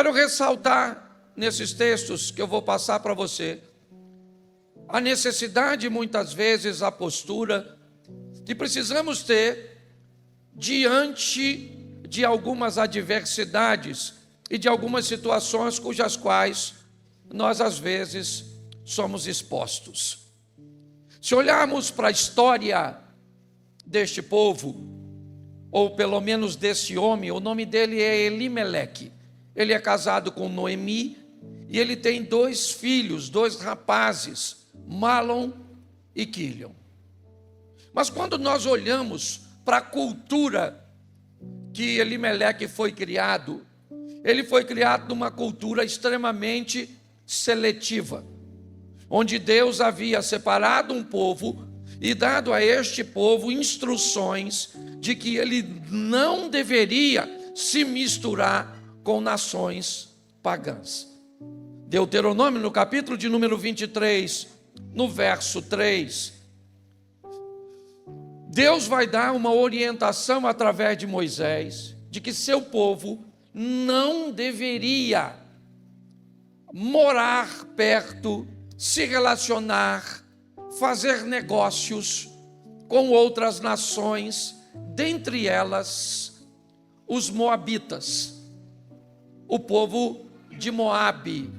quero ressaltar nesses textos que eu vou passar para você a necessidade, muitas vezes, a postura que precisamos ter diante de algumas adversidades e de algumas situações cujas quais nós, às vezes, somos expostos. Se olharmos para a história deste povo, ou pelo menos desse homem, o nome dele é Elimeleque. Ele é casado com Noemi e ele tem 2 filhos, 2 rapazes, Malom e Quilion. Mas quando nós olhamos para a cultura que Elimeleque foi criado, ele foi criado numa cultura extremamente seletiva, onde Deus havia separado um povo e dado a este povo instruções de que ele não deveria se misturar com nações pagãs. Deuteronômio, no capítulo de número 23, no verso 3, Deus vai dar uma orientação através de Moisés, de que seu povo não deveria morar perto, se relacionar, fazer negócios com outras nações, dentre elas os moabitas, o povo de Moabe.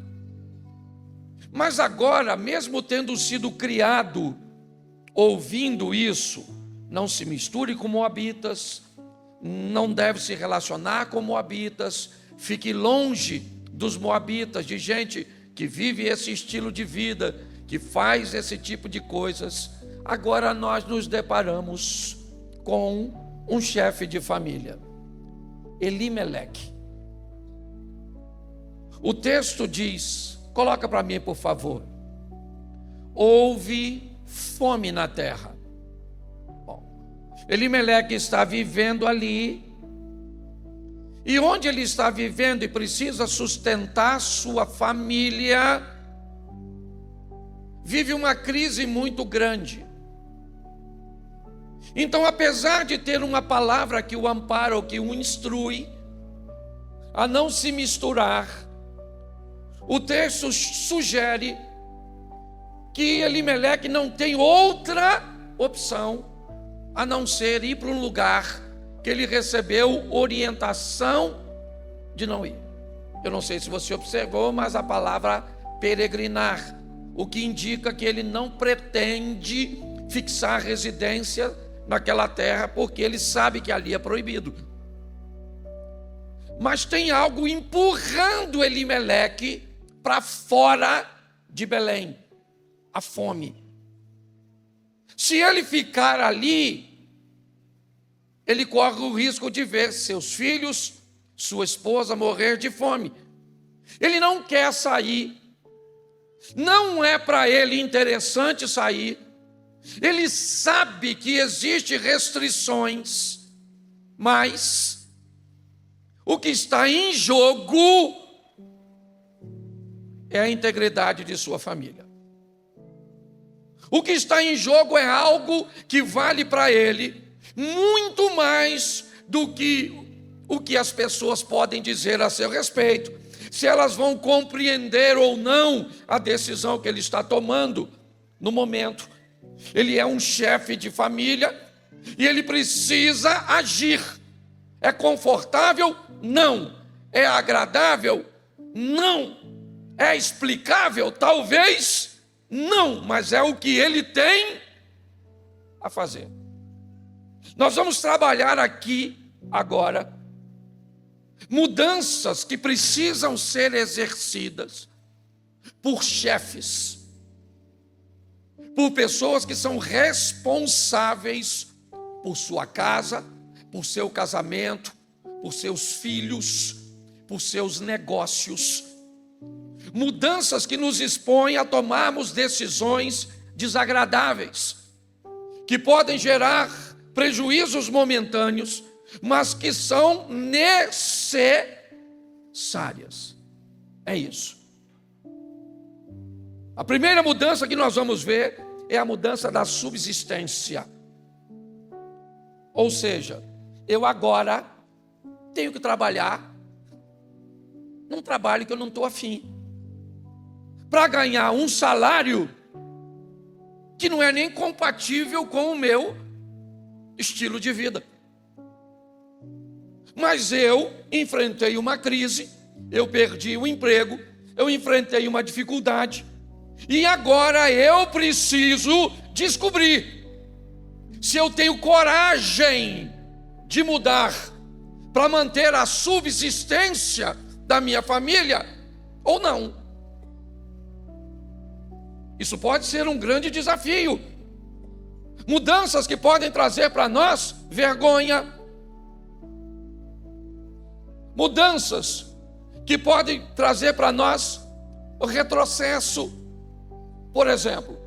Mas agora, mesmo tendo sido criado, ouvindo isso, não se misture com moabitas, não deve se relacionar com moabitas, fique longe dos moabitas, de gente que vive esse estilo de vida, que faz esse tipo de coisas. Agora nós nos deparamos com um chefe de família, Elimeleque. O texto diz, coloca para mim por favor, houve fome na terra. Bom, Elimeleque está vivendo ali, e onde ele está vivendo e precisa sustentar sua família, vive uma crise muito grande. Então, apesar de ter uma palavra que o ampara ou que o instrui a não se misturar, o texto sugere que Elimeleque não tem outra opção a não ser ir para um lugar que ele recebeu orientação de não ir. Eu não sei se você observou, mas a palavra peregrinar, o que indica que ele não pretende fixar residência naquela terra, porque ele sabe que ali é proibido. Mas tem algo empurrando Elimeleque para fora de Belém, a fome. Se ele ficar ali, ele corre o risco de ver seus filhos, sua esposa morrer de fome. Ele não quer sair, não é para ele interessante sair. Ele sabe que existem restrições, mas o que está em jogo é a integridade de sua família. O que está em jogo é algo que vale para ele muito mais do que o que as pessoas podem dizer a seu respeito, se elas vão compreender ou não a decisão que ele está tomando no momento. Ele é um chefe de família e ele precisa agir. É confortável? Não. É agradável? Não. É explicável? Talvez não, mas é o que ele tem a fazer. Nós vamos trabalhar aqui agora mudanças que precisam ser exercidas por chefes, por pessoas que são responsáveis por sua casa, por seu casamento, por seus filhos, por seus negócios. Mudanças que nos expõem a tomarmos decisões desagradáveis, que podem gerar prejuízos momentâneos, mas que são necessárias. É isso. A primeira mudança que nós vamos ver é a mudança da subsistência. Ou seja, eu agora tenho que trabalhar num trabalho que eu não estou afim, para ganhar um salário que não é nem compatível com o meu estilo de vida. Mas eu enfrentei uma crise, eu perdi o emprego, eu enfrentei uma dificuldade, e agora eu preciso descobrir se eu tenho coragem de mudar para manter a subsistência da minha família ou não. Isso pode ser um grande desafio. Mudanças que podem trazer para nós vergonha. Mudanças que podem trazer para nós retrocesso. Por exemplo,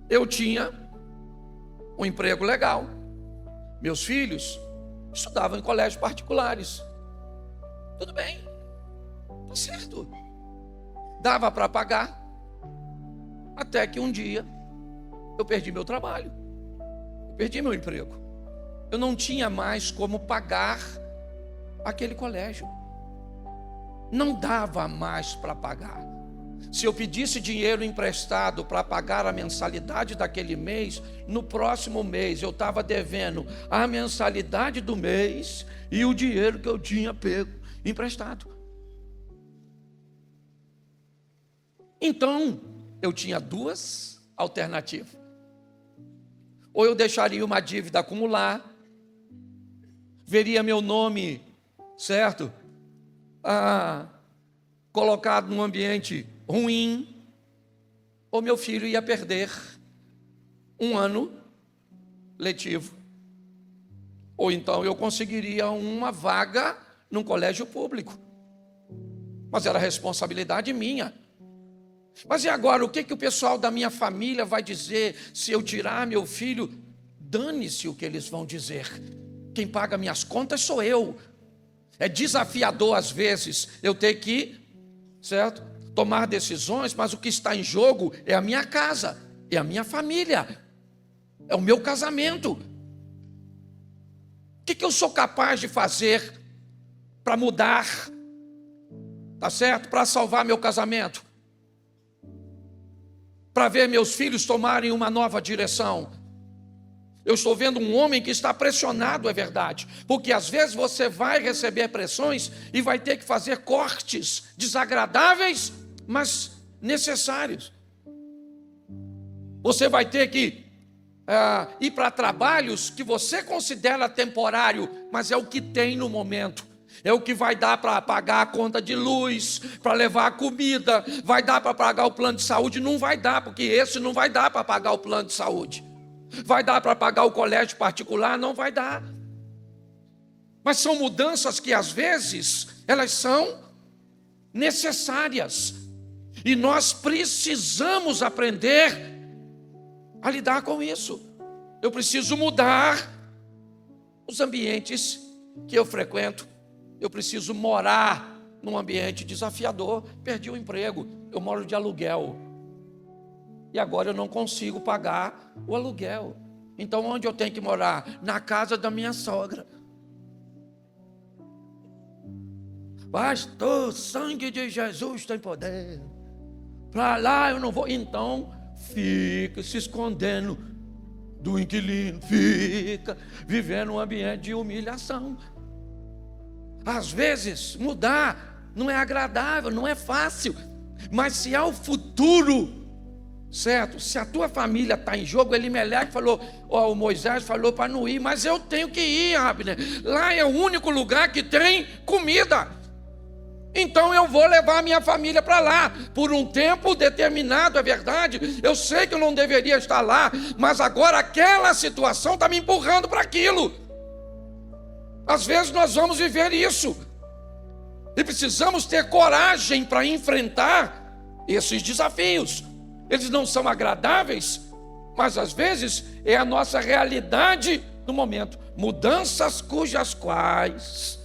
eu tinha um emprego legal. Meus filhos estudavam em colégios particulares. Tudo bem, tá certo. Dava para pagar. Até que um dia eu perdi meu trabalho. Eu perdi meu emprego. Eu não tinha mais como pagar aquele colégio. Não dava mais para pagar. Se eu pedisse dinheiro emprestado para pagar a mensalidade daquele mês, no próximo mês eu estava devendo a mensalidade do mês e o dinheiro que eu tinha pego emprestado. Então, eu tinha duas alternativas. Ou eu deixaria uma dívida acumular, veria meu nome, certo? Colocado num ambiente ruim, ou meu filho ia perder um ano letivo. Ou então eu conseguiria uma vaga num colégio público. Mas era responsabilidade minha. Mas e agora, o que o pessoal da minha família vai dizer se eu tirar meu filho? Dane-se o que eles vão dizer. Quem paga minhas contas sou eu. É desafiador às vezes eu ter que, certo, tomar decisões, mas o que está em jogo é a minha casa, é a minha família, é o meu casamento. O que eu sou capaz de fazer para mudar, tá certo? Para salvar meu casamento, para ver meus filhos tomarem uma nova direção. Eu estou vendo um homem que está pressionado, é verdade, porque às vezes você vai receber pressões e vai ter que fazer cortes desagradáveis, mas necessários. Você vai ter que ir para trabalhos que você considera temporário, mas é o que tem no momento. É o que vai dar para pagar a conta de luz, para levar a comida, vai dar para pagar o plano de saúde? Não vai dar, porque esse não vai dar para pagar o plano de saúde. Vai dar para pagar o colégio particular? Não vai dar. Mas são mudanças que às vezes elas são necessárias. E nós precisamos aprender a lidar com isso. Eu preciso mudar os ambientes que eu frequento. Eu preciso morar num ambiente desafiador. Perdi o emprego, eu moro de aluguel. E agora eu não consigo pagar o aluguel. Então onde eu tenho que morar? Na casa da minha sogra. Pastor, sangue de Jesus tem poder. Para lá eu não vou. Então fica se escondendo do inquilino. Fica vivendo um ambiente de humilhação. Às vezes mudar não é agradável, não é fácil. Mas se há o futuro, certo? Se a tua família está em jogo, Elimeleque falou, o Moisés falou para não ir, mas eu tenho que ir, Abner. Lá é o único lugar que tem comida. Então eu vou levar a minha família para lá, por um tempo determinado, é verdade. Eu sei que eu não deveria estar lá, mas agora aquela situação está me empurrando para aquilo. Às vezes nós vamos viver isso. E precisamos ter coragem para enfrentar esses desafios. Eles não são agradáveis, mas às vezes é a nossa realidade no momento. Mudanças cujas quais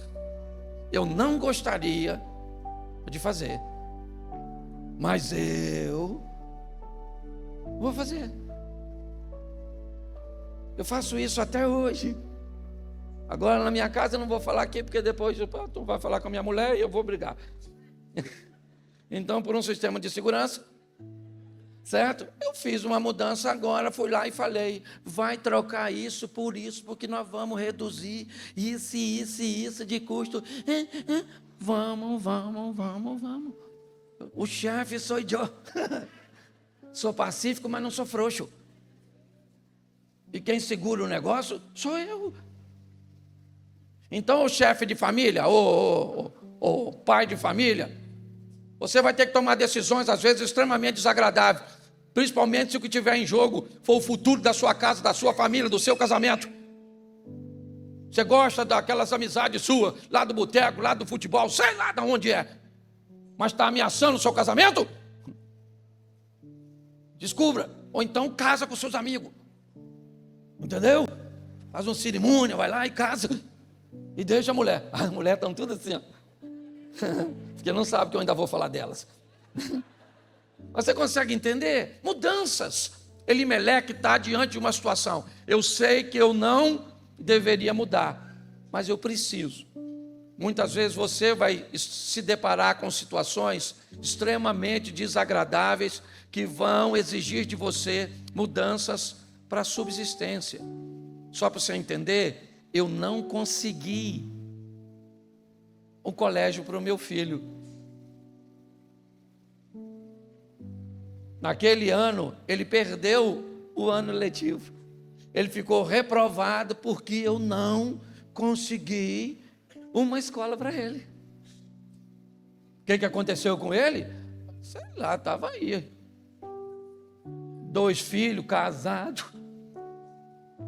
eu não gostaria de fazer, mas eu vou fazer. Eu faço isso até hoje. Agora na minha casa eu não vou falar aqui, porque depois tu vai falar com a minha mulher e eu vou brigar. Então, por um sistema de segurança, certo? Eu fiz uma mudança agora, fui lá e falei, vai trocar isso, porque nós vamos reduzir isso de custo. Vamos. O chefe sou eu. Sou pacífico, mas não sou frouxo. E quem segura o negócio sou eu. Então, o chefe de família, o pai de família, você vai ter que tomar decisões, às vezes, extremamente desagradáveis. Principalmente se o que tiver em jogo for o futuro da sua casa, da sua família, do seu casamento. Você gosta daquelas amizades suas, lá do boteco, lá do futebol, sei lá de onde é. Mas está ameaçando o seu casamento? Descubra. Ou então casa com seus amigos. Entendeu? Faz uma cerimônia, vai lá e casa. E deixa a mulher. As mulheres estão tudo assim, ó. Porque não sabe que eu ainda vou falar delas. Mas você consegue entender? Mudanças. Elimeleque está diante de uma situação. Eu sei que eu não deveria mudar, mas eu preciso. Muitas vezes você vai se deparar com situações extremamente desagradáveis que vão exigir de você mudanças para a subsistência. Só para você entender, eu não consegui um colégio para o meu filho. Naquele ano, ele perdeu o ano letivo. Ele ficou reprovado porque eu não consegui uma escola para ele. O que aconteceu com ele? Sei lá, estava aí. 2 filhos, casado.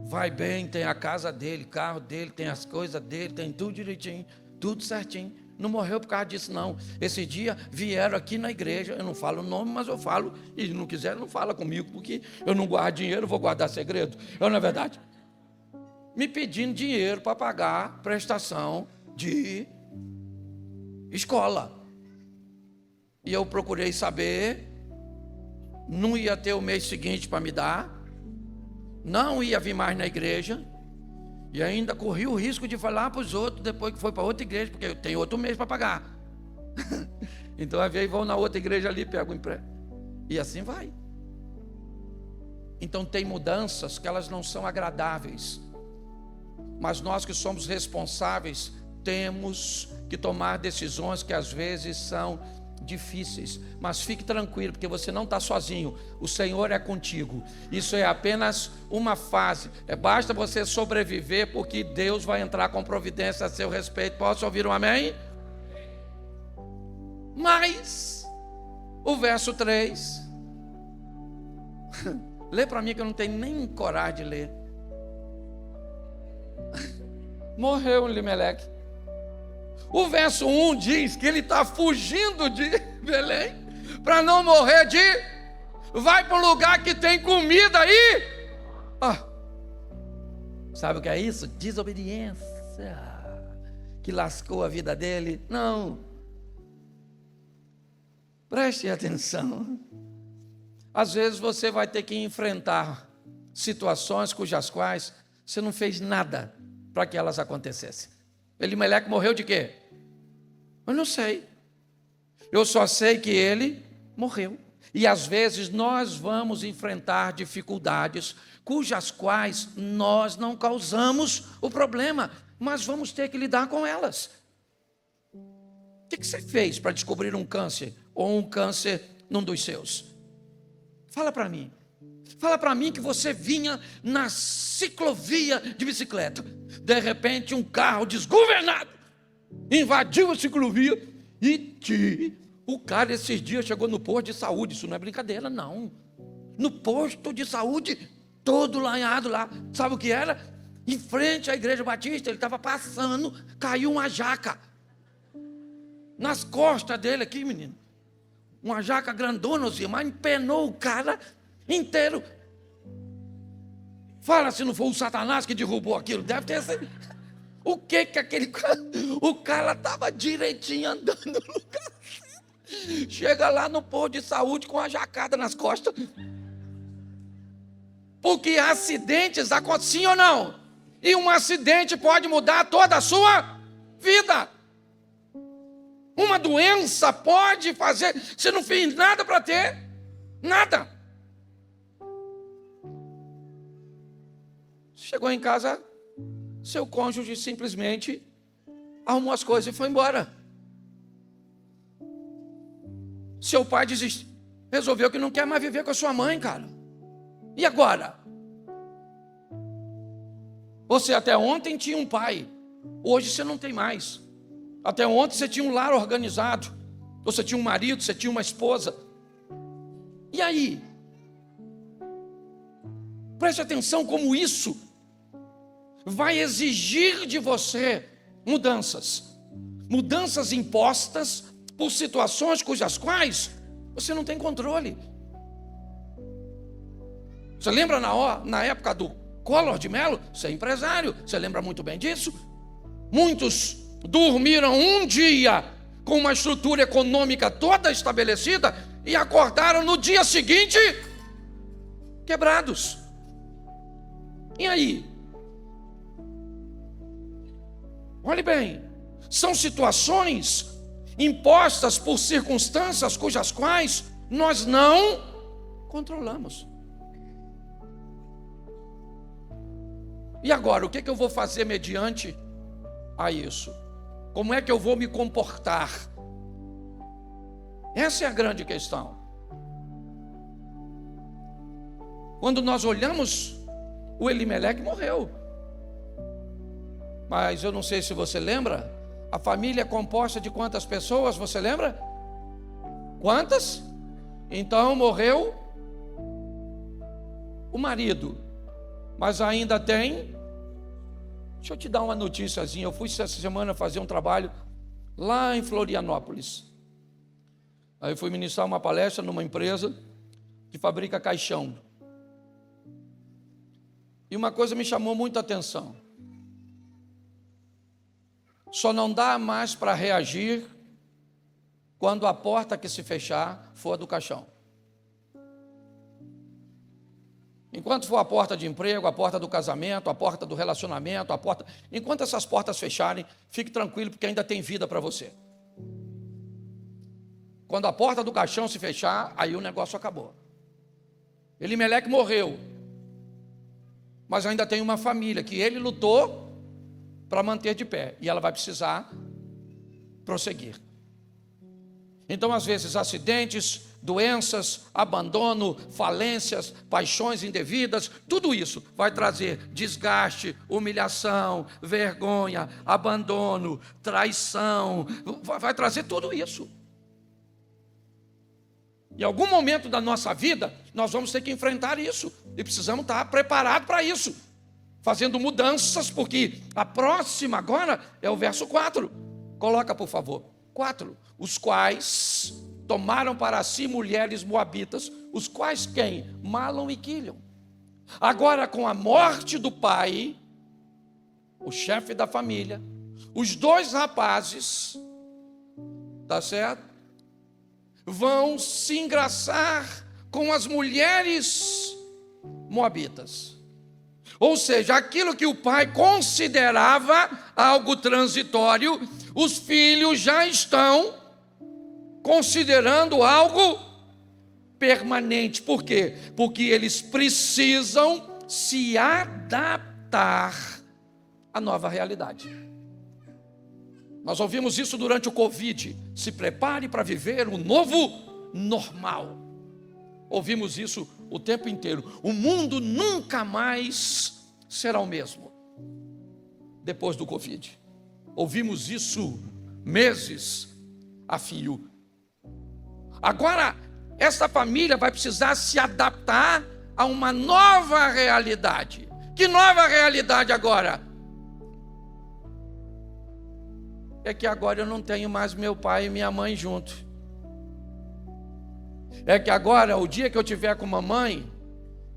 Vai bem, tem a casa dele, carro dele, tem as coisas dele, tem tudo direitinho, tudo certinho. Não morreu por causa disso, não. Esse dia vieram aqui na igreja, eu não falo o nome, mas eu falo, e não quiser, não fala comigo, porque eu não guardo dinheiro, eu vou guardar segredo. Não é verdade? Me pedindo dinheiro para pagar prestação de escola. E eu procurei saber, não ia ter o mês seguinte para me dar, não ia vir mais na igreja, e ainda corri o risco de falar para os outros, depois que foi para outra igreja, porque eu tenho outro mês para pagar. Então, às vezes, vão na outra igreja ali, pegam o emprego. E assim vai. Então, tem mudanças que elas não são agradáveis. Mas nós que somos responsáveis, temos que tomar decisões que às vezes são difíceis. Mas fique tranquilo, porque você não está sozinho. O Senhor é contigo. Isso é apenas uma fase. Basta você sobreviver, porque Deus vai entrar com providência a seu respeito. Posso ouvir um amém? Mas o verso 3. Lê para mim que eu não tenho nem coragem de ler. Morreu Elimeleque. O verso 1 diz que ele está fugindo de Belém para não morrer de... Vai para um lugar que tem comida aí. Sabe o que é isso? Desobediência que lascou a vida dele. Não. Preste atenção. Às vezes você vai ter que enfrentar situações cujas quais você não fez nada para que elas acontecessem. Elimeleque morreu de quê? Eu não sei. Eu só sei que ele morreu. E às vezes nós vamos enfrentar dificuldades cujas quais nós não causamos o problema, mas vamos ter que lidar com elas. O que você fez para descobrir um câncer ou um câncer num dos seus? Fala para mim. Fala para mim que você vinha na ciclovia de bicicleta. De repente um carro desgovernado invadiu a ciclovia e o cara esses dias chegou no posto de saúde. Isso não é brincadeira, não. No posto de saúde, todo lanhado lá. Sabe o que era? Em frente à igreja batista, ele estava passando, caiu uma jaca nas costas dele aqui, menino. Uma jaca grandona, assim, mas empenou o cara inteiro. Fala se não foi o Satanás que derrubou aquilo. Deve ter sido. O que aquele cara... O cara estava direitinho andando no lugar. Chega lá no posto de saúde com a jacada nas costas. Porque acidentes acontecem, sim ou não? E um acidente pode mudar toda a sua vida. Uma doença pode fazer, você não fez nada para ter, nada. Chegou em casa, seu cônjuge simplesmente arrumou as coisas e foi embora. Seu pai resolveu que não quer mais viver com a sua mãe, cara. E agora? Você até ontem tinha um pai, hoje você não tem mais. Até ontem você tinha um lar organizado, você tinha um marido, você tinha uma esposa. E aí? Preste atenção como isso vai exigir de você mudanças. Mudanças impostas por situações cujas quais você não tem controle. Você lembra na época do Collor de Mello? Você é empresário, você lembra muito bem disso? Muitos dormiram um dia com uma estrutura econômica toda estabelecida e acordaram no dia seguinte quebrados. E aí? Olhe bem, são situações impostas por circunstâncias cujas quais nós não controlamos. E agora, o que eu vou fazer mediante a isso? Como é que eu vou me comportar? Essa é a grande questão. Quando nós olhamos, o Elimeleque morreu. Mas eu não sei se você lembra, a família é composta de quantas pessoas, você lembra? Quantas? Então morreu o marido, mas ainda tem. Deixa eu te dar uma noticiazinha. Eu fui essa semana fazer um trabalho lá em Florianópolis. Aí eu fui ministrar uma palestra numa empresa que fabrica caixão. E uma coisa me chamou muita atenção. Só não dá mais para reagir quando a porta que se fechar for a do caixão. Enquanto for a porta de emprego, a porta do casamento, a porta do relacionamento, enquanto essas portas fecharem, fique tranquilo, porque ainda tem vida para você. Quando a porta do caixão se fechar, aí o negócio acabou. Elimeleque morreu, mas ainda tem uma família que ele lutou para manter de pé, e ela vai precisar prosseguir. Então, às vezes, acidentes, doenças, abandono, falências, paixões indevidas, tudo isso vai trazer desgaste, humilhação, vergonha, abandono, traição, vai trazer tudo isso. Em algum momento da nossa vida, nós vamos ter que enfrentar isso, e precisamos estar preparados para isso, fazendo mudanças, porque a próxima agora é o verso 4. Coloca, por favor. 4. Os quais tomaram para si mulheres moabitas, os quais quem? Malom e Quilion. Agora, com a morte do pai, o chefe da família, os dois rapazes, tá certo? Vão se engraçar com as mulheres moabitas. Ou seja, aquilo que o pai considerava algo transitório, os filhos já estão considerando algo permanente. Por quê? Porque eles precisam se adaptar à nova realidade. Nós ouvimos isso durante o Covid. Se prepare para viver um novo normal. Ouvimos isso o tempo inteiro. O mundo nunca mais será o mesmo depois do Covid. Ouvimos isso meses a fio. Agora, essa família vai precisar se adaptar a uma nova realidade. Que nova realidade agora? É que agora eu não tenho mais meu pai e minha mãe junto. É que agora, o dia que eu tiver com mamãe,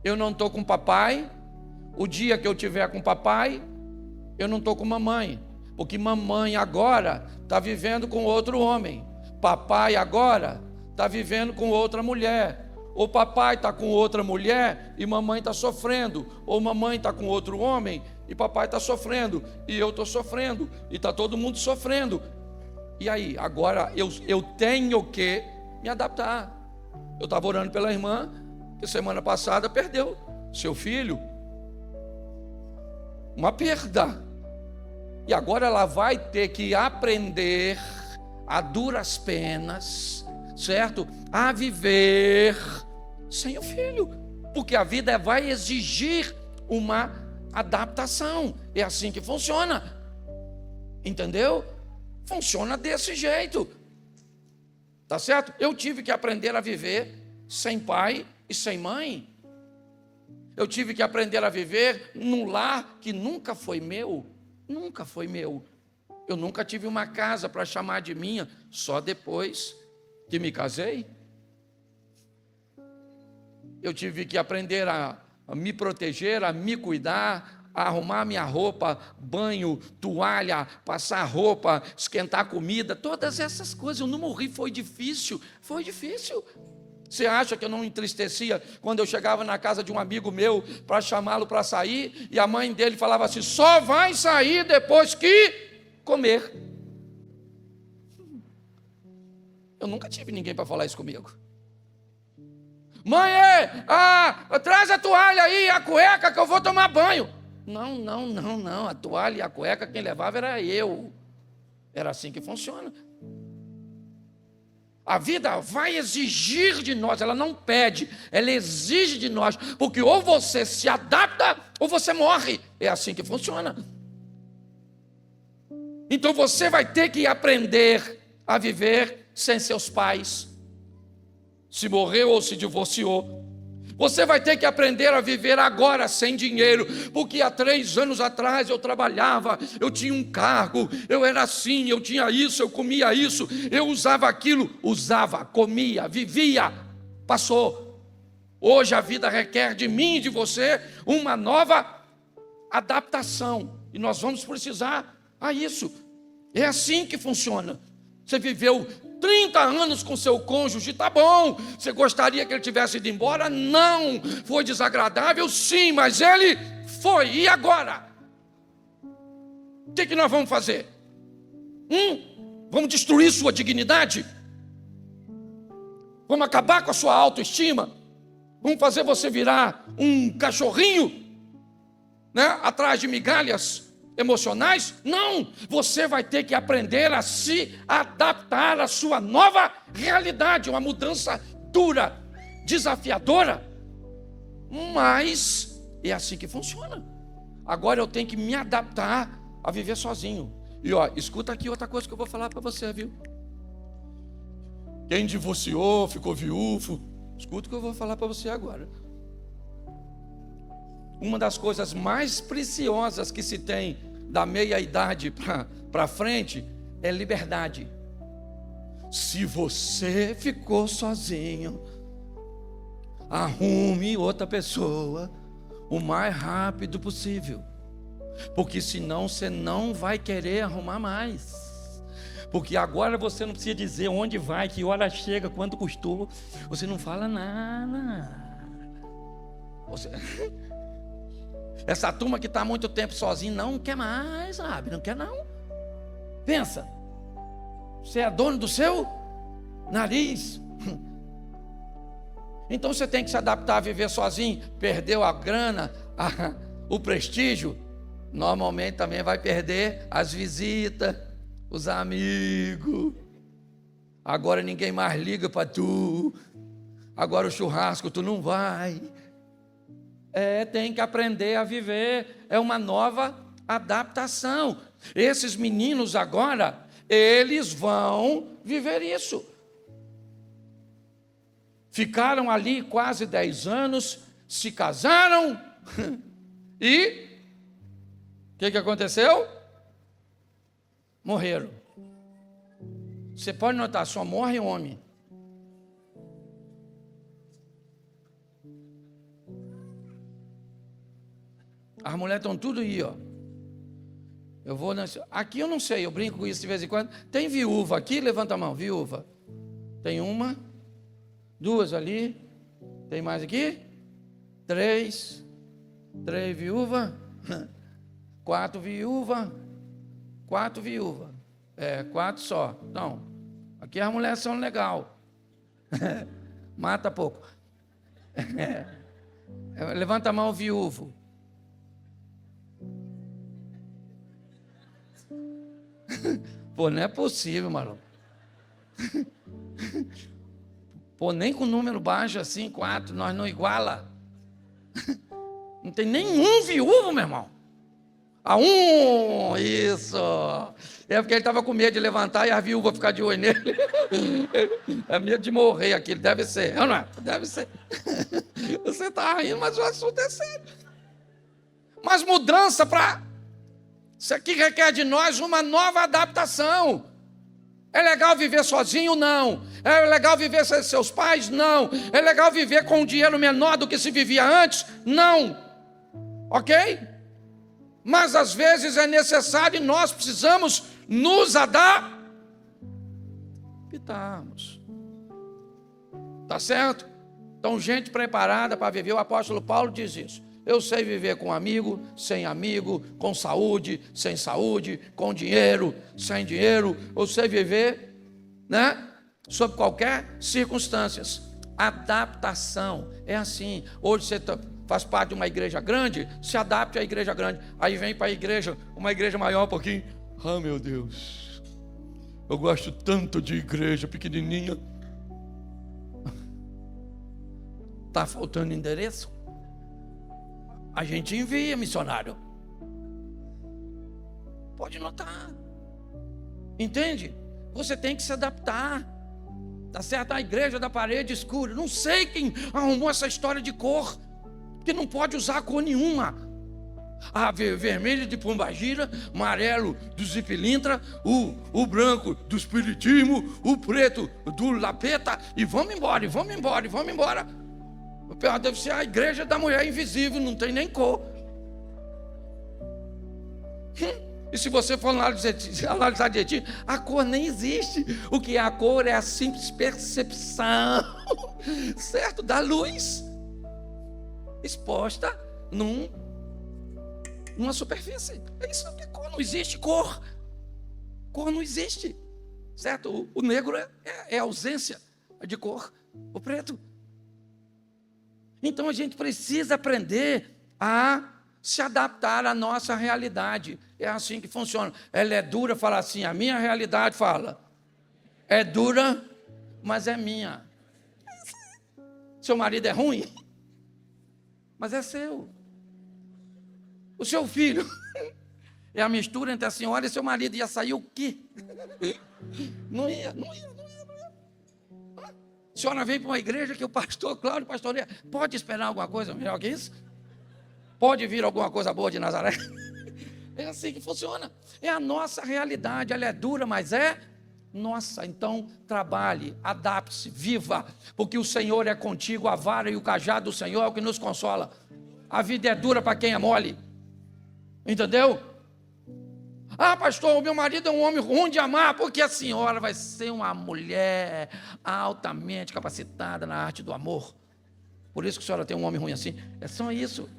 eu não estou com papai. O dia que eu tiver com papai, eu não estou com mamãe. Porque mamãe agora está vivendo com outro homem. Papai agora está vivendo com outra mulher. Ou papai está com outra mulher e mamãe está sofrendo. Ou mamãe está com outro homem e papai está sofrendo, e eu estou sofrendo, e está todo mundo sofrendo. E aí, agora eu tenho que me adaptar. Eu estava orando pela irmã, que semana passada perdeu seu filho. Uma perda. E agora ela vai ter que aprender a duras penas, certo? A viver sem o filho. Porque a vida vai exigir uma adaptação. É assim que funciona. Entendeu? Funciona desse jeito. Tá certo? Eu tive que aprender a viver sem pai e sem mãe. Eu tive que aprender a viver num lar que nunca foi meu. Nunca foi meu. Eu nunca tive uma casa para chamar de minha, só depois que me casei. Eu tive que aprender a me proteger, a me cuidar, a arrumar minha roupa, banho, toalha, passar roupa, esquentar comida, todas essas coisas. Eu não morri, foi difícil, foi difícil. Você acha que eu não me entristecia quando eu chegava na casa de um amigo meu para chamá-lo para sair e a mãe dele falava assim: só vai sair depois que comer? Eu nunca tive ninguém para falar isso comigo. Mãe, traz a toalha aí, a cueca que eu vou tomar banho. Não, a toalha e a cueca quem levava era eu. Era assim que funciona. A vida vai exigir de nós, ela não pede, ela exige de nós, porque ou você se adapta ou você morre. É assim que funciona. Então você vai ter que aprender a viver sem seus pais. Se morreu ou se divorciou. Você vai ter que aprender a viver agora sem dinheiro, porque há 3 anos atrás eu trabalhava, eu tinha um cargo, eu era assim, eu tinha isso, eu comia isso, eu usava aquilo, comia, vivia, passou. Hoje a vida requer de mim e de você uma nova adaptação, e nós vamos precisar a isso. É assim que funciona. Você viveu 30 anos com seu cônjuge, tá bom. Você gostaria que ele tivesse ido embora? Não. Foi desagradável? Sim, mas ele foi. E agora? O que nós vamos fazer? Vamos destruir sua dignidade? Vamos acabar com a sua autoestima? Vamos fazer você virar um cachorrinho, né, atrás de migalhas emocionais? Não, você vai ter que aprender a se adaptar à sua nova realidade, uma mudança dura, desafiadora, mas é assim que funciona. Agora eu tenho que me adaptar a viver sozinho. E escuta aqui outra coisa que eu vou falar para você, viu? Quem divorciou, ficou viúvo, escuta o que eu vou falar para você agora. Uma das coisas mais preciosas que se tem da meia-idade para frente é liberdade. Se você ficou sozinho, arrume outra pessoa o mais rápido possível, porque senão você não vai querer arrumar mais. Porque agora você não precisa dizer onde vai, que hora chega, quanto custou. Você não fala nada. Essa turma que está há muito tempo sozinha não quer mais, sabe? Não quer não. Pensa, você é dono do seu nariz. Então você tem que se adaptar a viver sozinho. Perdeu a grana, o prestígio, normalmente também vai perder as visitas, os amigos. Agora ninguém mais liga para tu. Agora o churrasco tu não vai. Tem que aprender a viver. É uma nova adaptação. Esses meninos agora, eles vão viver isso. Ficaram ali quase 10 anos, se casaram e o que aconteceu? Morreram. Você pode notar, só morre homem. As mulheres estão tudo aí, ó. Eu vou aqui eu não sei, eu brinco com isso de vez em quando. Tem viúva aqui? Levanta a mão, viúva. Tem uma, 2 ali. Tem mais aqui? 3 viúva. 4 viúvas. 4 só. Não, aqui as mulheres são legal. Mata pouco. Levanta a mão, viúvo. Pô, não é possível, maluco. Pô, nem com número baixo assim, 4, nós não iguala. Não tem nenhum viúvo, meu irmão. Isso. É porque ele estava com medo de levantar e a viúva ficar de olho nele. É medo de morrer aquilo, deve ser. Não é? Deve ser. Você está rindo, mas o assunto é sério. Mas mudança para... Isso aqui requer de nós uma nova adaptação. É legal viver sozinho? Não. É legal viver sem seus pais? Não. É legal viver com um dinheiro menor do que se vivia antes? Não. Ok? Mas às vezes é necessário e nós precisamos nos adaptarmos. Tá certo? Então, gente preparada para viver, o apóstolo Paulo diz isso. Eu sei viver com amigo, sem amigo, com saúde, sem saúde, com dinheiro, sem dinheiro. Eu sei viver, né? Sob qualquer circunstância. Adaptação. É assim. Hoje você faz parte de uma igreja grande, se adapte à igreja grande. Aí vem para a igreja, uma igreja maior um pouquinho. Ah, meu Deus. Eu gosto tanto de igreja pequenininha. Está faltando endereço? A gente envia, missionário. Pode notar. Entende? Você tem que se adaptar. Tá certo? A igreja da parede escura. Não sei quem arrumou essa história de cor. Que não pode usar cor nenhuma. Vermelho de pombagira, amarelo do zipilintra, o branco do espiritismo, o preto do lapeta. E vamos embora. Deve ser a igreja da mulher invisível, não tem nem cor. E se você for analisar direitinho, a cor nem existe. O que é a cor é a simples percepção, certo? Da luz exposta numa superfície. É isso que é cor, não existe cor. Cor não existe, certo? O negro é ausência de cor, o preto. Então a gente precisa aprender a se adaptar à nossa realidade. É assim que funciona. Ela é dura, fala assim, a minha realidade fala. É dura, mas é minha. Seu marido é ruim, mas é seu. O seu filho é a mistura entre a senhora e seu marido. Ia sair o quê? Não ia. A senhora vem para uma igreja que o pastor Cláudio pastoreia. Pode esperar alguma coisa melhor que isso? Pode vir alguma coisa boa de Nazaré? É assim que funciona. É a nossa realidade. Ela é dura, mas é nossa. Então, trabalhe, adapte-se, viva. Porque o Senhor é contigo, a vara e o cajado do Senhor é o que nos consola. A vida é dura para quem é mole. Entendeu? Ah, pastor, o meu marido é um homem ruim de amar, porque a senhora vai ser uma mulher altamente capacitada na arte do amor. Por isso que a senhora tem um homem ruim assim. É só isso.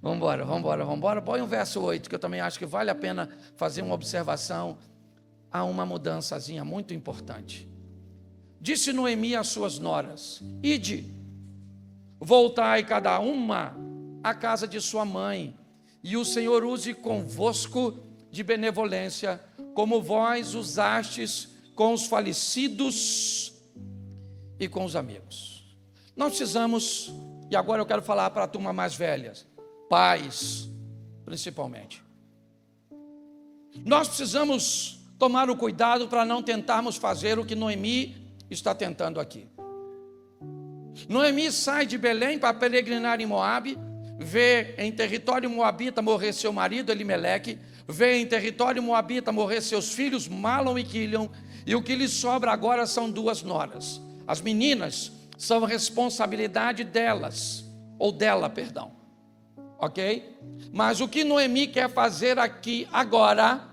Vamos embora. Põe o verso 8, que eu também acho que vale a pena fazer uma observação. Há uma mudançazinha muito importante. Disse Noemi às suas noras: ide, voltai cada uma à casa de sua mãe, e o Senhor use convosco de benevolência, como vós usastes com os falecidos e com os amigos. Nós precisamos, e agora eu quero falar para a turma mais velha, pais principalmente. Nós precisamos tomar o cuidado para não tentarmos fazer o que Noemi está tentando aqui. Noemi sai de Belém para peregrinar em Moabe, vê em território moabita morrer seu marido Elimeleque, vê em território moabita morrer seus filhos Malom e Quilion, e o que lhe sobra agora são 2 noras. As meninas são responsabilidade delas, ou dela, perdão, ok? Mas o que Noemi quer fazer aqui agora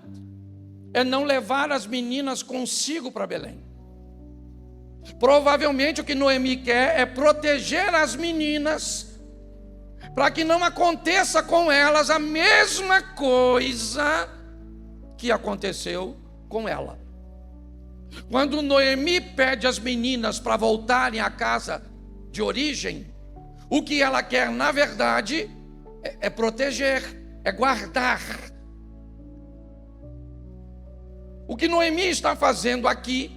é não levar as meninas consigo para Belém. Provavelmente o que Noemi quer é proteger as meninas para que não aconteça com elas a mesma coisa que aconteceu com ela. Quando Noemi pede às meninas para voltarem à casa de origem, o que ela quer, na verdade, é proteger, é guardar. O que Noemi está fazendo aqui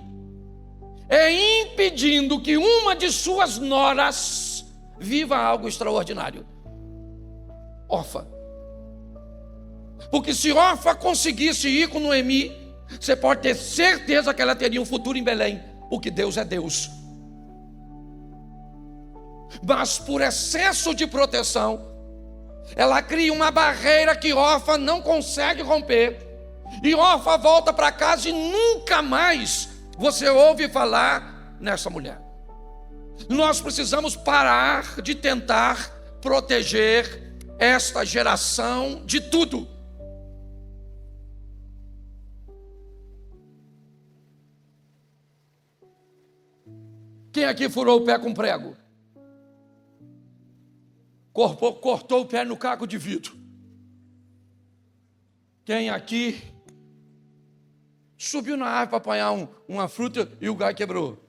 é impedindo que uma de suas noras viva algo extraordinário. Orfa. Porque se Orfa conseguisse ir com Noemi, você pode ter certeza que ela teria um futuro em Belém, porque Deus é Deus. Mas por excesso de proteção, ela cria uma barreira que Orfa não consegue romper, e Orfa volta para casa e nunca mais você ouve falar nessa mulher. Nós precisamos parar de tentar proteger esta geração de tudo. Quem aqui furou o pé com prego? Cortou o pé no caco de vidro? Quem aqui subiu na árvore para apanhar uma fruta e o galho quebrou?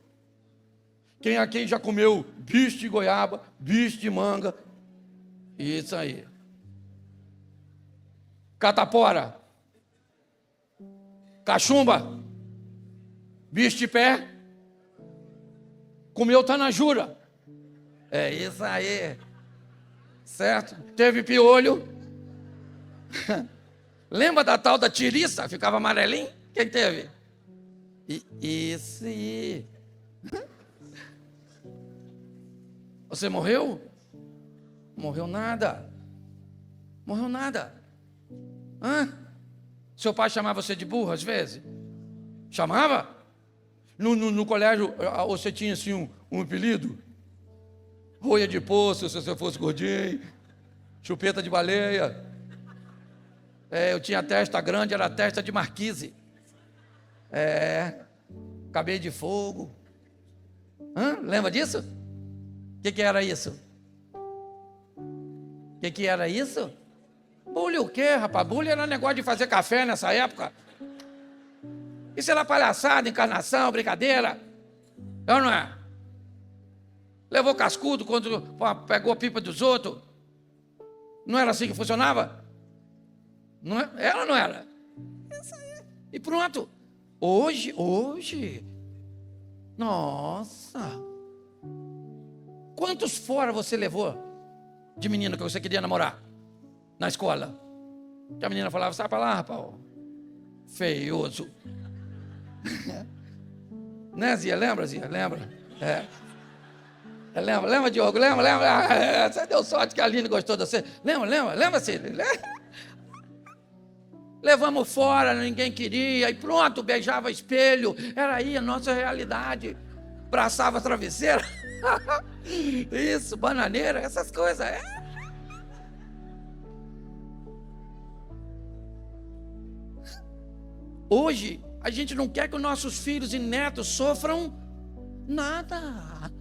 Quem aqui já comeu bicho de goiaba, bicho de manga? Isso aí. Catapora, cachumba, bicho de pé, comeu tanajura. É isso aí. Certo? Teve piolho. Lembra da tal da tiriça? Ficava amarelinho? Quem teve? Isso aí. Você morreu? Morreu nada. Morreu nada. Hã? Seu pai chamava você de burro às vezes? Chamava? No colégio você tinha assim um apelido? Roia de poço, se você fosse gordinho. Chupeta de baleia. Eu tinha testa grande, era testa de marquise. Cabelo de fogo. Lembra disso? O que era isso? O que era isso? Bullying o quê, rapaz? Bullying era negócio de fazer café nessa época. Isso era palhaçada, encarnação, brincadeira. É ou não é? Levou cascudo quando pegou a pipa dos outros. Não era assim que funcionava? Não é? Era ou não era? Isso aí. E pronto. Hoje. Nossa. Quantos fora você levou de menina que você queria namorar na escola? Que a menina falava, sai pra lá, rapaz. Feioso. Né, Zia? Lembra, Zia? Lembra? Lembra, Diogo? Lembra? Você deu sorte que a Aline gostou de você. Lembra, Cílio? Levamos fora, ninguém queria, e pronto, beijava espelho. Era aí a nossa realidade. Braçava a travesseira. Isso, bananeira, essas coisas. Hoje, a gente não quer que os nossos filhos e netos sofram nada.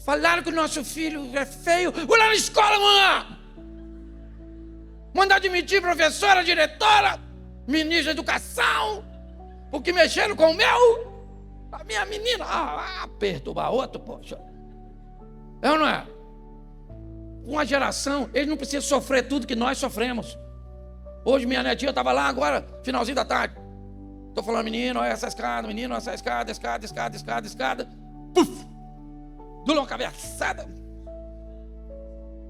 Falaram que o nosso filho é feio. Vou lá na escola, mãe. Mandar demitir professora, diretora, ministra da educação, porque mexeram com o meu. A minha menina, perturbar outro, poxa. É ou não é? Uma geração, eles não precisam sofrer tudo que nós sofremos. Hoje minha netinha estava lá agora, finalzinho da tarde. Estou falando, menino, olha essa escada, menino, essa escada. Puf! Dou uma cabeçada.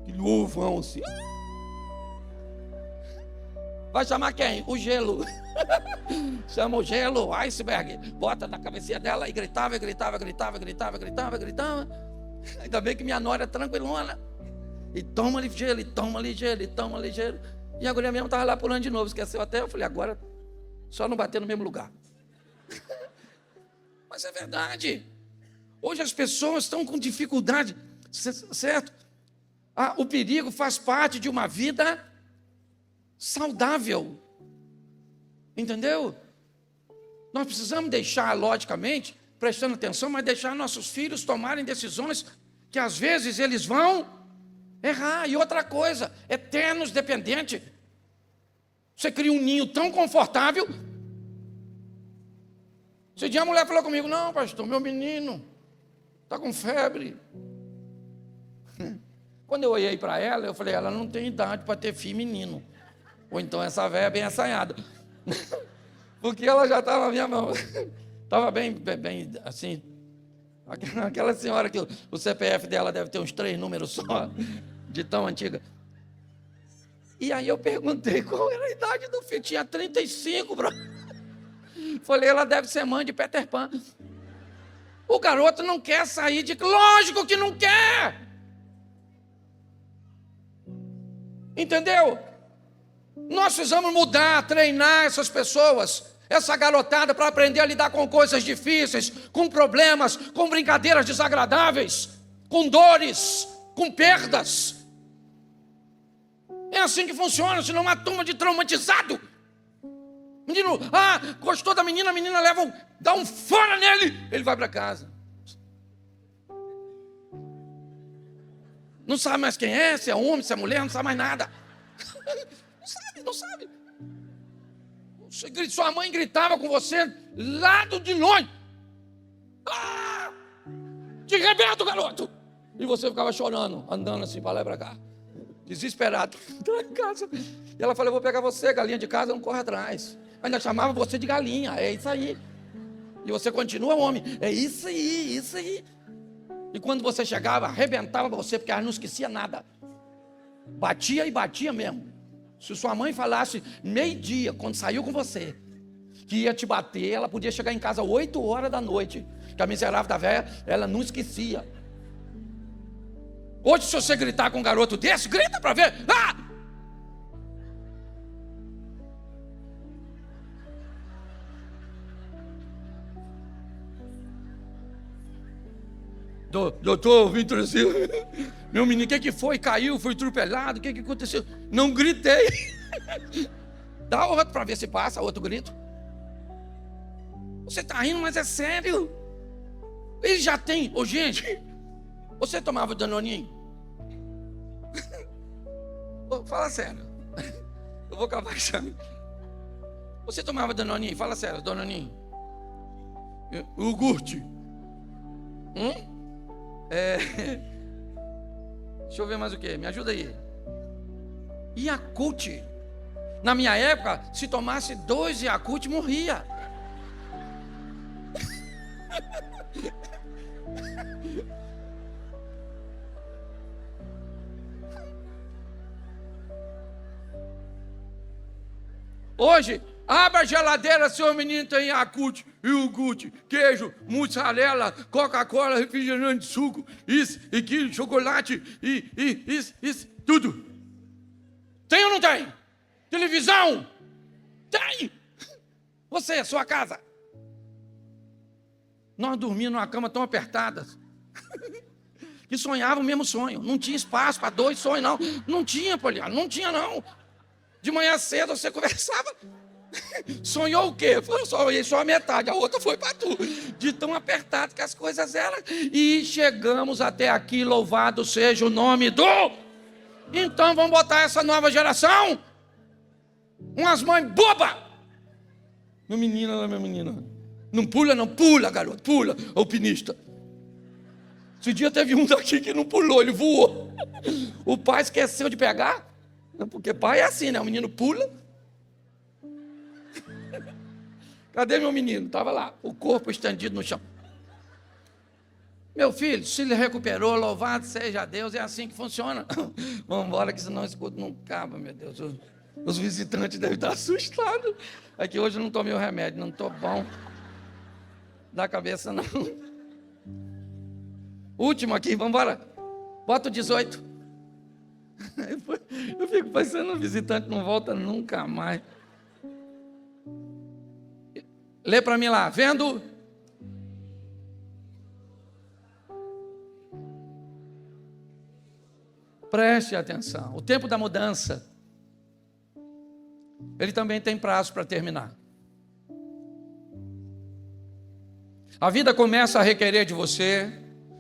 Que louvão assim. Vai chamar quem? O gelo. Chama o gelo, iceberg. Bota na cabecinha dela e gritava. Ainda bem que minha nora é tranquilona. E toma ali gelo, E a guria mesmo estava lá pulando de novo. Esqueceu até, eu falei, agora só não bater no mesmo lugar. Mas é verdade. Hoje as pessoas estão com dificuldade, certo? O perigo faz parte de uma vida saudável. Entendeu? Nós precisamos deixar, logicamente, prestando atenção, mas deixar nossos filhos tomarem decisões que às vezes eles vão Errar. E outra coisa, eternos dependente. Você cria um ninho tão confortável. Esse dia a mulher falou comigo: não, pastor, meu menino está com febre. Quando eu olhei para ela, eu falei: ela não tem idade para ter filho menino. Ou então essa velha é bem assanhada. Porque ela já estava na minha mão. Estava bem assim. Aquela senhora que o CPF dela deve ter uns 3 números só, de tão antiga. E aí eu perguntei qual era a idade do filho. Tinha 35, bro. Falei: ela deve ser mãe de Peter Pan. O garoto não quer sair de... Lógico que não quer! Entendeu? Nós precisamos mudar, treinar essas pessoas, essa garotada, para aprender a lidar com coisas difíceis, com problemas, com brincadeiras desagradáveis, com dores, com perdas. É assim que funciona, senão uma turma de traumatizado. Menino, gostou da menina, a menina dá um fora nele, ele vai para casa. Não sabe mais quem é, se é homem, se é mulher, não sabe mais nada. Não sabe. Sua mãe gritava com você lá de longe. Te arrebento, garoto! E você ficava chorando, andando assim para lá e para cá, desesperado. Entrou em casa. E ela falou: eu vou pegar você, galinha de casa, não corre atrás. Ainda chamava você de galinha, é isso aí. E você continua homem, é isso aí, isso aí. E quando você chegava, arrebentava você, porque ela não esquecia nada. Batia e batia mesmo. Se sua mãe falasse meio-dia, quando saiu com você, que ia te bater, ela podia chegar em casa 8 horas da noite, que a miserável da velha, ela não esquecia. Hoje, se você gritar com um garoto desse, grita para ver. Doutor, vim trazer. Meu menino, o que foi? Caiu, foi atropelado, o que aconteceu? Não gritei. Dá outro para ver se passa, outro grito. Você está rindo, mas é sério. Ele já tem. Gente, você tomava Danoninho? Fala sério. Eu vou acabar achando. Você tomava Danoninho? Fala sério, Danoninho. Iogurte. Deixa eu ver mais o que. Me ajuda aí. Yakult. Na minha época, se tomasse 2 Yakult, morria. Hoje, abra a geladeira, seu menino tem Yakult, iogurte, queijo, mussarela, Coca-Cola, refrigerante, suco, isso, aquilo, chocolate, isso, tudo. Tem ou não tem? Televisão? Tem! Você, sua casa. Nós dormíamos numa cama tão apertadas que sonhava o mesmo sonho. Não tinha espaço para 2 sonhos, não. Não tinha, Poliana, não tinha, não. De manhã cedo você conversava. Sonhou o quê? Sonhei só a metade, a outra foi para tu. De tão apertado que as coisas eram. E chegamos até aqui, louvado seja o nome do... Então vamos botar essa nova geração. Umas mães bobas. Meu menino, minha menina. Não pula, não. Pula, garoto, pula. Alpinista. Esse dia teve um daqui que não pulou, ele voou. O pai esqueceu de pegar. Porque pai é assim, né? O menino pula. Cadê meu menino? Estava lá, o corpo estendido no chão. Meu filho, se ele recuperou, louvado seja Deus, é assim que funciona. Vamos embora, que senão esse culto não acaba, meu Deus. Os visitantes devem estar assustados. É que hoje eu não tomei o remédio, não estou bom da cabeça, não. Último aqui, vamos embora. Bota o 18. Eu fico pensando, o visitante não volta nunca mais. Lê para mim lá, vendo? Preste atenção, o tempo da mudança, ele também tem prazo para terminar. A vida começa a requerer de você,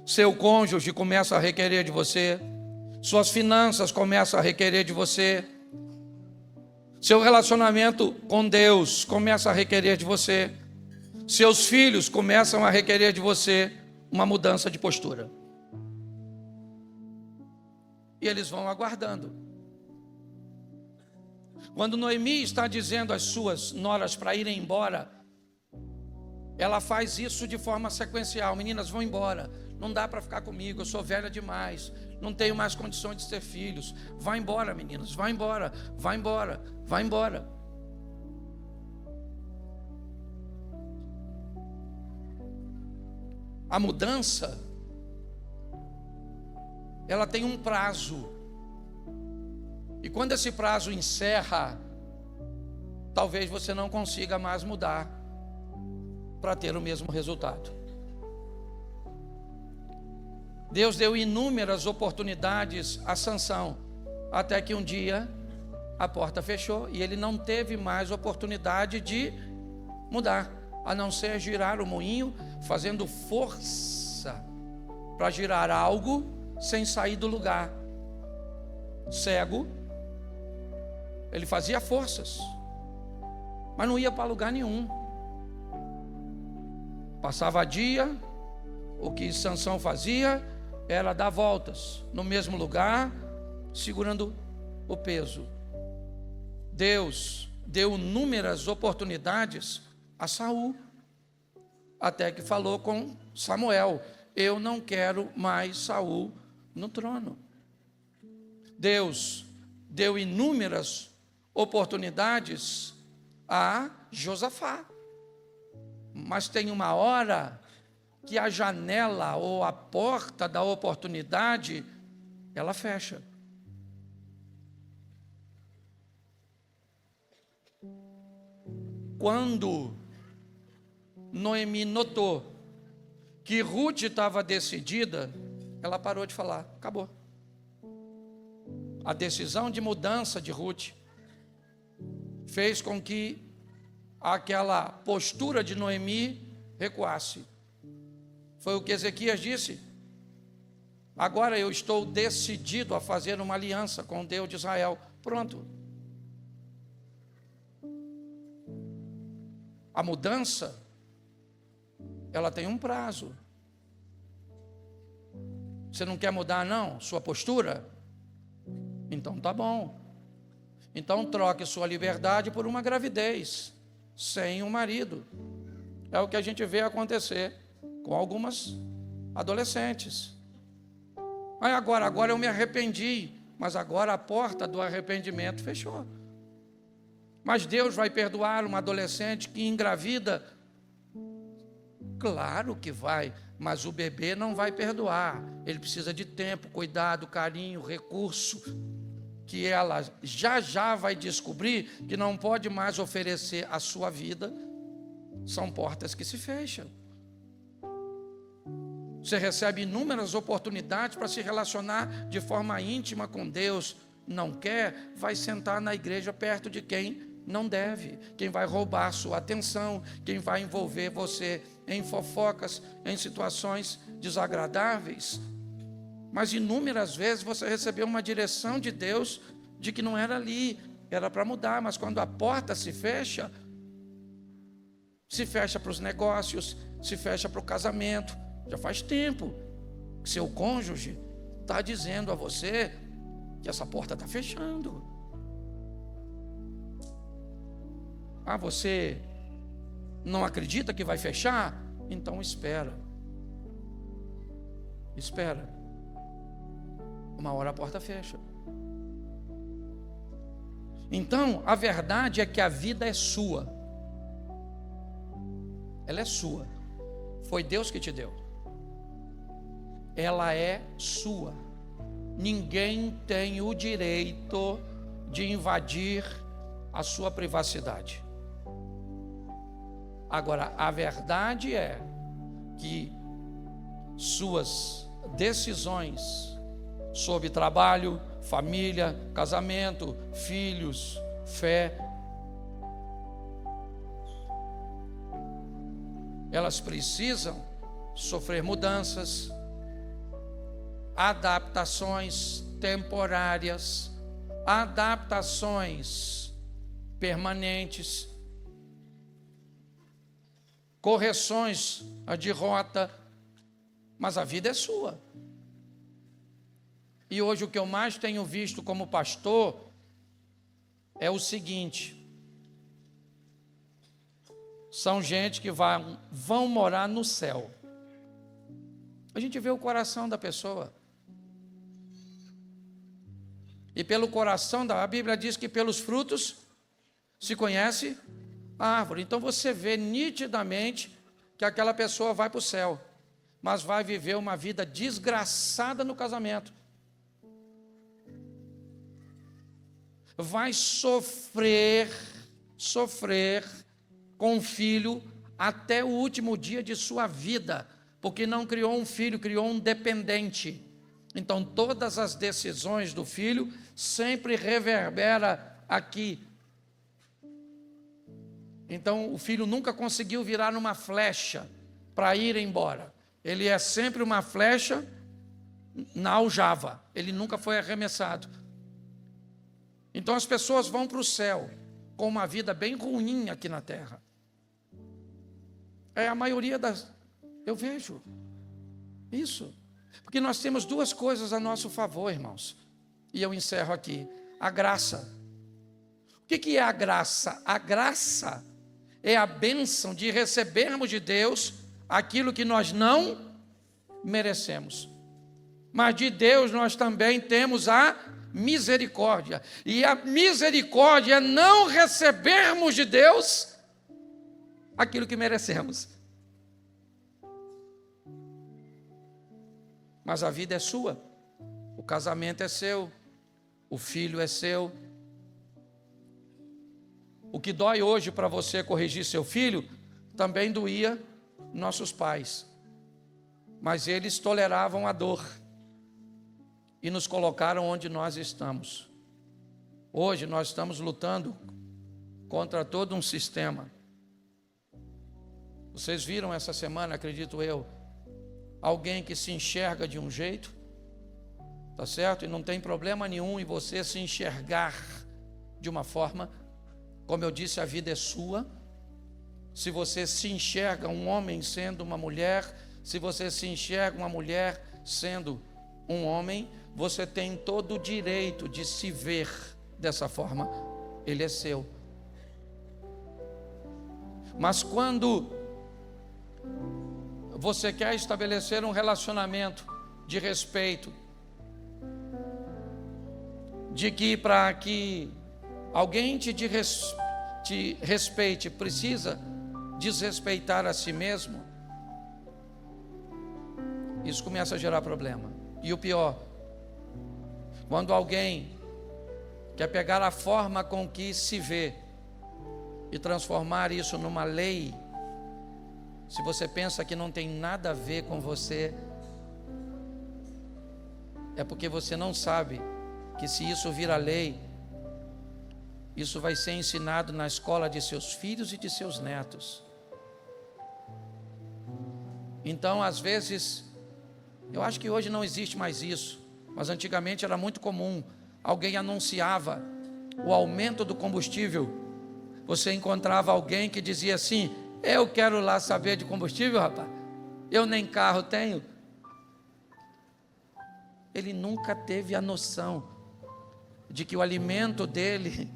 seu cônjuge começa a requerer de você, Suas finanças começam a requerer de você. Seu relacionamento com Deus começa a requerer de você. Seus filhos começam a requerer de você uma mudança de postura. E eles vão aguardando. Quando Noemi está dizendo às suas noras para irem embora, ela faz isso de forma sequencial. Meninas, vão embora. Não dá para ficar comigo, eu sou velha demais. Não tenho mais condições de ter filhos. Vai embora, meninas, vai embora, vai embora, vai embora. A mudança, ela tem um prazo. E quando esse prazo encerra, talvez você não consiga mais mudar para ter o mesmo resultado. Deus deu inúmeras oportunidades a Sansão, até que um dia a porta fechou e ele não teve mais oportunidade de mudar, a não ser girar o moinho, fazendo força para girar algo sem sair do lugar. Cego, ele fazia forças, mas não ia para lugar nenhum. Passava dia, o que Sansão fazia era dar voltas no mesmo lugar, segurando o peso. Deus deu inúmeras oportunidades a Saul, até que falou com Samuel: eu não quero mais Saul no trono. Deus deu inúmeras oportunidades a Josafá, mas tem uma hora que a janela ou a porta da oportunidade, ela fecha. Quando Noemi notou que Ruth estava decidida, ela parou de falar, acabou. A decisão de mudança de Ruth fez com que aquela postura de Noemi recuasse. Foi o que Ezequias disse: agora eu estou decidido a fazer uma aliança com o Deus de Israel. Pronto. A mudança, ela tem um prazo. Você não quer mudar não, sua postura? Então tá bom. Então troque sua liberdade por uma gravidez sem um marido. É o que a gente vê acontecer com algumas adolescentes. Aí agora eu me arrependi, mas agora a porta do arrependimento fechou. Mas Deus vai perdoar uma adolescente que engravida? Claro que vai, mas o bebê não vai perdoar. Ele precisa de tempo, cuidado, carinho, recurso, que ela já vai descobrir que não pode mais oferecer a sua vida. São portas que se fecham. Você recebe inúmeras oportunidades para se relacionar de forma íntima com Deus. Não quer, vai sentar na igreja perto de quem não deve, quem vai roubar sua atenção, quem vai envolver você em fofocas, em situações desagradáveis. Mas inúmeras vezes você recebeu uma direção de Deus de que não era ali, era para mudar, mas quando a porta se fecha para os negócios, se fecha para o casamento. Já faz tempo que seu cônjuge está dizendo a você que essa porta está fechando. Ah, você não acredita que vai fechar? Então espera. Espera. Uma hora a porta fecha. Então, a verdade é que a vida é sua. Ela é sua. Foi Deus que te deu. Ela é sua. Ninguém tem o direito de invadir a sua privacidade. Agora, a verdade é que suas decisões sobre trabalho, família, casamento, filhos, fé, elas precisam sofrer mudanças. adaptações temporárias, adaptações permanentes, correções de rota, mas a vida é sua. E hoje o que eu mais tenho visto como pastor é o seguinte: são gente que vão morar no céu. A gente vê o coração da pessoa. E pelo coração a Bíblia diz que pelos frutos se conhece a árvore. Então você vê nitidamente que aquela pessoa vai para o céu, mas vai viver uma vida desgraçada no casamento. Vai sofrer com um filho até o último dia de sua vida, porque não criou um filho, criou um dependente. Então todas as decisões do filho sempre reverbera aqui. Então o filho nunca conseguiu virar uma flecha para ir embora. Ele é sempre uma flecha na aljava, ele nunca foi arremessado. Então as pessoas vão para o céu com uma vida bem ruim aqui na terra. É a maioria das... Eu vejo isso. Porque nós temos duas coisas a nosso favor, irmãos. E eu encerro aqui. A graça. O que é a graça? A graça é a bênção de recebermos de Deus aquilo que nós não merecemos. Mas de Deus nós também temos a misericórdia. E a misericórdia é não recebermos de Deus aquilo que merecemos. Mas a vida é sua, o casamento é seu, o filho é seu. O que dói hoje para você corrigir seu filho, também doía nossos pais. Mas eles toleravam a dor e nos colocaram onde nós estamos. Hoje nós estamos lutando contra todo um sistema. Vocês viram essa semana, acredito eu, alguém que se enxerga de um jeito, tá certo? E não tem problema nenhum em você se enxergar de uma forma. Como eu disse, a vida é sua. Se você se enxerga um homem sendo uma mulher, se você se enxerga uma mulher sendo um homem, você tem todo o direito de se ver dessa forma. Ele é seu. Mas quando você quer estabelecer um relacionamento de respeito, de que para que alguém te respeite, precisa desrespeitar a si mesmo, isso começa a gerar problema. E o pior, quando alguém quer pegar a forma com que se vê e transformar isso numa lei, se você pensa que não tem nada a ver com você, é porque você não sabe que se isso vira lei, isso vai ser ensinado na escola de seus filhos e de seus netos. Então, às vezes, eu acho que hoje não existe mais isso, mas antigamente era muito comum. Alguém anunciava o aumento do combustível, você encontrava alguém que dizia assim: eu quero lá saber de combustível, rapaz, eu nem carro tenho. Ele nunca teve a noção de que o alimento dele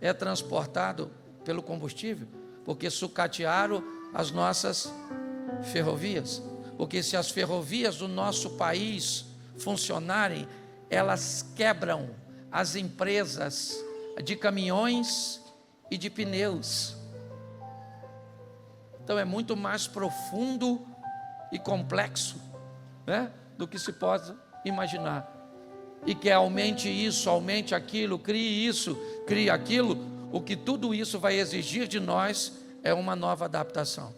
é transportado pelo combustível, porque sucatearam as nossas ferrovias. Porque se as ferrovias do nosso país funcionarem, elas quebram as empresas de caminhões e de pneus. Então é muito mais profundo e complexo, né, do que se pode imaginar. E que aumente isso, aumente aquilo, crie isso, crie aquilo, o que tudo isso vai exigir de nós é uma nova adaptação.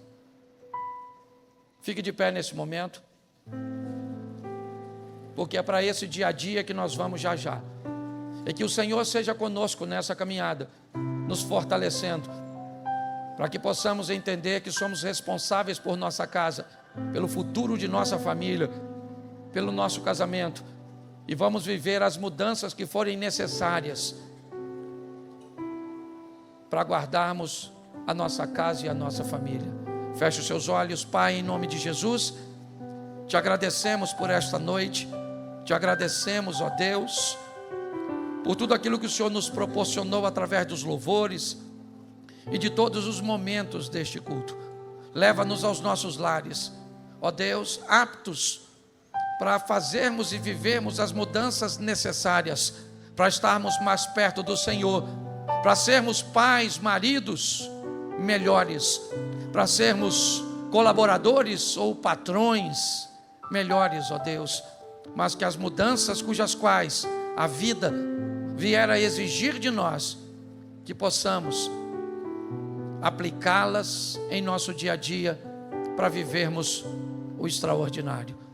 Fique de pé nesse momento, porque é para esse dia a dia que nós vamos já já. E que o Senhor seja conosco nessa caminhada, nos fortalecendo, para que possamos entender que somos responsáveis por nossa casa, pelo futuro de nossa família, pelo nosso casamento e vamos viver as mudanças que forem necessárias para guardarmos a nossa casa e a nossa família. Feche os seus olhos, Pai, em nome de Jesus. Te agradecemos por esta noite, te agradecemos, ó Deus, por tudo aquilo que o Senhor nos proporcionou através dos louvores e de todos os momentos deste culto. Leva-nos aos nossos lares, ó Deus, aptos para fazermos e vivermos as mudanças necessárias, para estarmos mais perto do Senhor, para sermos pais, maridos melhores, para sermos colaboradores ou patrões melhores, ó Deus, mas que as mudanças cujas quais a vida vier a exigir de nós, que possamos aplicá-las em nosso dia a dia para vivermos o extraordinário.